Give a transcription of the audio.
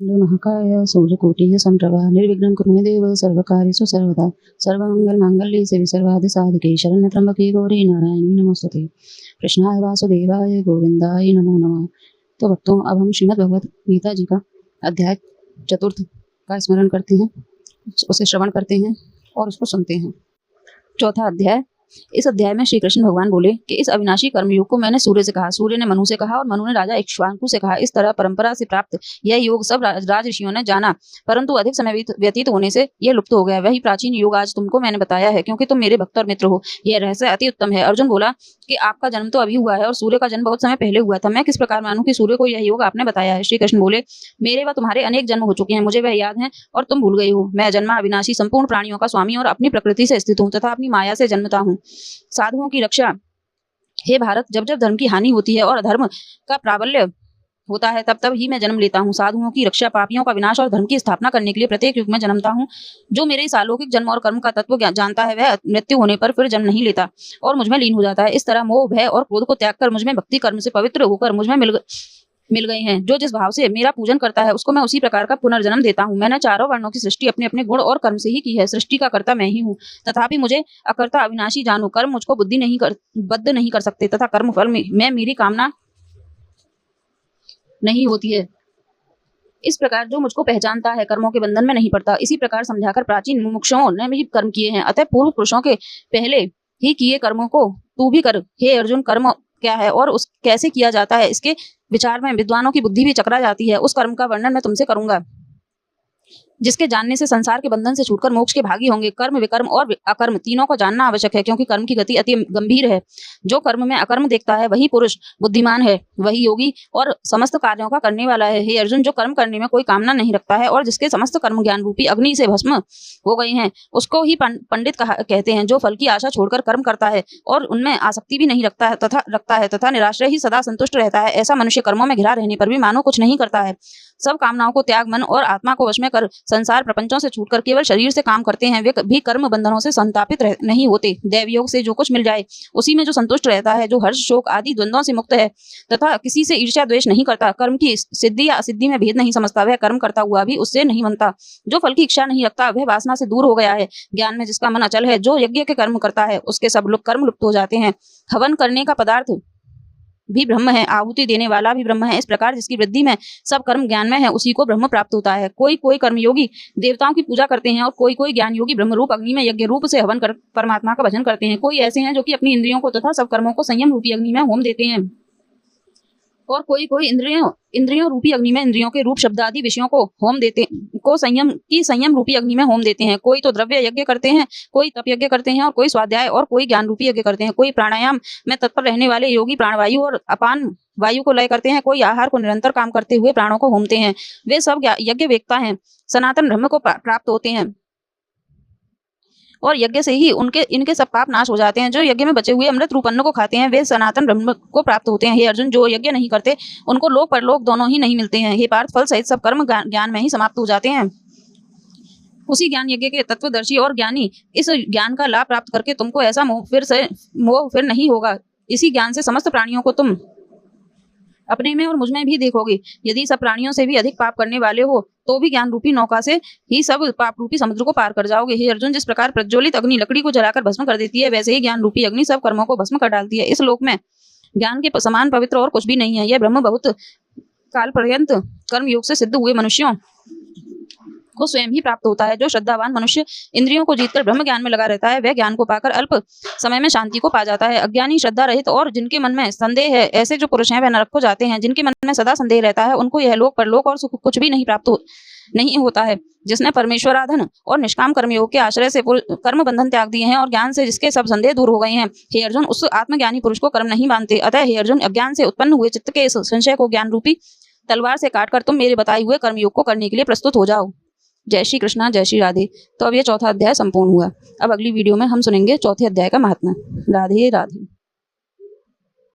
महाकाय सूर्यकोटिः सम्प्रभा निर्विघ्नं कुरु मे देव सर्वकार्येषु सर्वदा सर्वमङ्गलमाङ्गल्ये शिवे सर्वार्धसाधिके शरण्यत्र्यम्बके गौरी नारायणी नमोस्तुते। कृष्णाय वासुदेवाय गोविंदाय नमो नमः। तो भक्तों, अब हम श्रीमद् भगवत गीता जी का अध्याय 4 का स्मरण करते हैं, उसे श्रवण करते हैं और उसको सुनते हैं। चौथा अध्याय। इस अध्याय में श्री कृष्ण भगवान बोले कि इस अविनाशी कर्मयोग को मैंने सूर्य से कहा, सूर्य ने मनु से कहा और मनु ने राजा इक्ष्वाकु से कहा। इस तरह परंपरा से प्राप्त यह योग सब राज ऋषियों ने जाना, परंतु अधिक समय व्यतीत होने से यह लुप्त हो गया। वही प्राचीन योग आज तुमको मैंने बताया है, क्योंकि तुम मेरे भक्त और मित्र हो। यह रहस्य अति उत्तम है। अर्जुन बोला कि आपका जन्म तो अभी हुआ है और सूर्य का जन्म बहुत समय पहले हुआ था। मैं किस प्रकार मानूं कि सूर्य को यह योग आपने बताया है? श्री कृष्ण बोले, मेरे व तुम्हारे अनेक जन्म हो चुके हैं, मुझे वह याद है और तुम भूल गए हो। मैं जन्मा अविनाशी, संपूर्ण प्राणियों का स्वामी और अपनी प्रकृति से स्थित हूँ तथा अपनी माया से जन्मता हूँ। साधुओं की रक्षा, हे भारत, जब जब धर्म की हानि होती है और अधर्म का प्राबल्य होता है, तब तब ही मैं जन्म लेता हूँ। साधुओं की रक्षा, पापियों का विनाश और धर्म की स्थापना करने के लिए प्रत्येक युग में जन्मता हूँ। जो मेरे इस अलौकिक जन्म और कर्म का तत्व जानता है, वह मृत्यु होने पर फिर जन्म नहीं लेता और मुझमें लीन हो जाता है। इस तरह मोह, भय और क्रोध को त्याग कर मुझमें भक्ति कर्म से पवित्र होकर मुझमें मिल गए हैं। जो जिस भाव से मेरा पूजन करता है, उसको मैं उसी प्रकार का पुनर्जन्म देता हूँ। मैंने चारों वर्णों की सृष्टि अपने अपने गुण और कर्म से ही की है। सृष्टि का कर्ता मैं ही हूँ, तथापि मुझे अकर्ता अविनाशी जानो। कर्म मुझको बद्ध नहीं कर सकते तथा कर्म फल में मेरी कामना नहीं होती है। इस प्रकार जो मुझको पहचानता है, कर्मों के बंधन में नहीं पड़ता। इसी प्रकार समझाकर प्राचीन मुमुक्षुओं ने भी कर्म किए हैं, अतः पूर्व पुरुषों के पहले ही किए कर्मों को तू भी कर। हे अर्जुन, कर्म क्या है और उस कैसे किया जाता है, इसके विचार में विद्वानों की बुद्धि भी चकरा जाती है। उस कर्म का वर्णन मैं तुमसे करूंगा जिसके जानने से संसार के बंधन से छूटकर मोक्ष के भागी होंगे। कर्म, विकर्म और अकर्म तीनों को जानना आवश्यक है, क्योंकि कर्म की गति अति गंभीर है। जो कर्म में अकर्म देखता है, वही पुरुष बुद्धिमान है, वही योगी और समस्त कार्यों का करने वाला है। हे अर्जुन, जो कर्म करने में कोई कामना नहीं रखता है और जिसके समस्त कर्म ज्ञान रूपी अग्नि से भस्म हो गए हैं, उसको ही पंडित कहते हैं। जो फल की आशा छोड़कर कर्म करता है और उनमें आसक्ति भी नहीं रखता है तथा निराश्रय ही सदा संतुष्ट रहता है, ऐसा मनुष्य कर्मों में घिरा रहने पर भी मानो कुछ नहीं करता है। सब कामनाओं को त्याग मन और आत्मा को वश में कर संसार प्रपंचों से छूटकर केवल शरीर से काम करते हैं, वे भी कर्म बंधनों से संतापित नहीं होते। दैव योग से जो कुछ मिल जाए उसी में जो संतुष्ट रहता है, जो हर्ष शोक आदि द्वंद्वों से मुक्त है तथा किसी से ईर्ष्या द्वेष नहीं करता, कर्म की सिद्धि या असिद्धि में भेद नहीं समझता, वह कर्म करता हुआ भी उससे नहीं बनता। जो फल की इच्छा नहीं रखता, वह वासना से दूर हो गया है। ज्ञान में जिसका मन अचल है, जो यज्ञ के कर्म करता है, उसके सब कर्म लुप्त हो जाते हैं। हवन करने का पदार्थ भी ब्रह्म है, आहुति देने वाला भी ब्रह्म है। इस प्रकार जिसकी वृद्धि में सब कर्म ज्ञान में है, उसी को ब्रह्म प्राप्त होता है। कोई कोई कर्मयोगी देवताओं की पूजा करते हैं और कोई कोई ज्ञान योगी ब्रह्म रूप अग्नि में यज्ञ रूप से हवन कर परमात्मा का भजन करते हैं। कोई ऐसे हैं जो कि अपनी इंद्रियों को तथा सब कर्मों को संयम रूपी अग्नि में होम देते हैं और कोई कोई इंद्रियों रूपी अग्नि में इंद्रियों के रूप शब्द आदि विषयों को संयम रूपी अग्नि में होम देते हैं। कोई तो द्रव्य यज्ञ करते हैं, कोई तप यज्ञ करते हैं और कोई स्वाध्याय और कोई ज्ञान रूपी यज्ञ करते हैं। कोई प्राणायाम में तत्पर रहने वाले योगी प्राणवायु और अपान वायु को लय करते हैं। कोई आहार को निरंतर काम करते हुए प्राणों को होमते हैं। वे सब यज्ञ वेत्ता हैं, सनातन ब्रह्म को प्राप्त होते हैं और यज्ञ से ही इनके सब पाप नाश हो जाते हैं। जो यज्ञ में बचे हुए अमृत रूप अन्न को खाते हैं, वे सनातन ब्रह्म को प्राप्त होते हैं। हे अर्जुन, जो यज्ञ नहीं करते, उनको लोक परलोक दोनों ही नहीं मिलते हैं। हे पार्थ, फल सहित सब कर्म ज्ञान में ही समाप्त हो जाते हैं। उसी ज्ञान यज्ञ के तत्वदर्शी और ज्ञानी इस ज्ञान का लाभ प्राप्त करके तुमको ऐसा मोह फिर नहीं होगा। इसी ज्ञान से समस्त प्राणियों को तुम अपने में और मुझ में भी देखोगे। यदि सब प्राणियों से भी अधिक पाप करने वाले हो, तो भी ज्ञान रूपी नौका से ही सब पाप रूपी समुद्र को पार कर जाओगे। हे अर्जुन, जिस प्रकार प्रज्वलित अग्नि लकड़ी को जलाकर भस्म कर देती है, वैसे ही ज्ञान रूपी अग्नि सब कर्मों को भस्म कर डालती है। इस लोक में ज्ञान के समान पवित्र और कुछ भी नहीं है। यह ब्रह्म बहुत काल पर्यंत कर्म योग से सिद्ध हुए मनुष्यों को स्वयं ही प्राप्त होता है। जो श्रद्धावान मनुष्य इंद्रियों को जीतकर ब्रह्म ज्ञान में लगा रहता है, वह ज्ञान को पाकर अल्प समय में शांति को पा जाता है। अज्ञानी, श्रद्धा रहित और जिनके मन में संदेह है, ऐसे जो पुरुष हैं, वह नरक को जाते हैं। जिनके मन में सदा संदेह रहता है, उनको यह लोक परलोक और सुख कुछ भी नहीं नहीं होता है। जिसने परमेश्वराधन और निष्काम कर्मयोग के आश्रय से कर्म बंधन त्याग दिए हैं और ज्ञान से जिसके सब संदेह दूर हो गए हैं, हे अर्जुन, उस आत्मज्ञानी पुरुष को कर्म नहीं मानते। अतः हे अर्जुन, अज्ञान से उत्पन्न हुए चित्त के इस संशय को ज्ञान रूपी तलवार से काटकर तुम मेरे बताए हुए कर्मयोग को करने के लिए प्रस्तुत हो जाओ। जय श्री कृष्णा, जय श्री राधे। तो अब ये चौथा अध्याय संपूर्ण हुआ। अब अगली वीडियो में हम सुनेंगे चौथे अध्याय का महात्म्य। राधे राधे।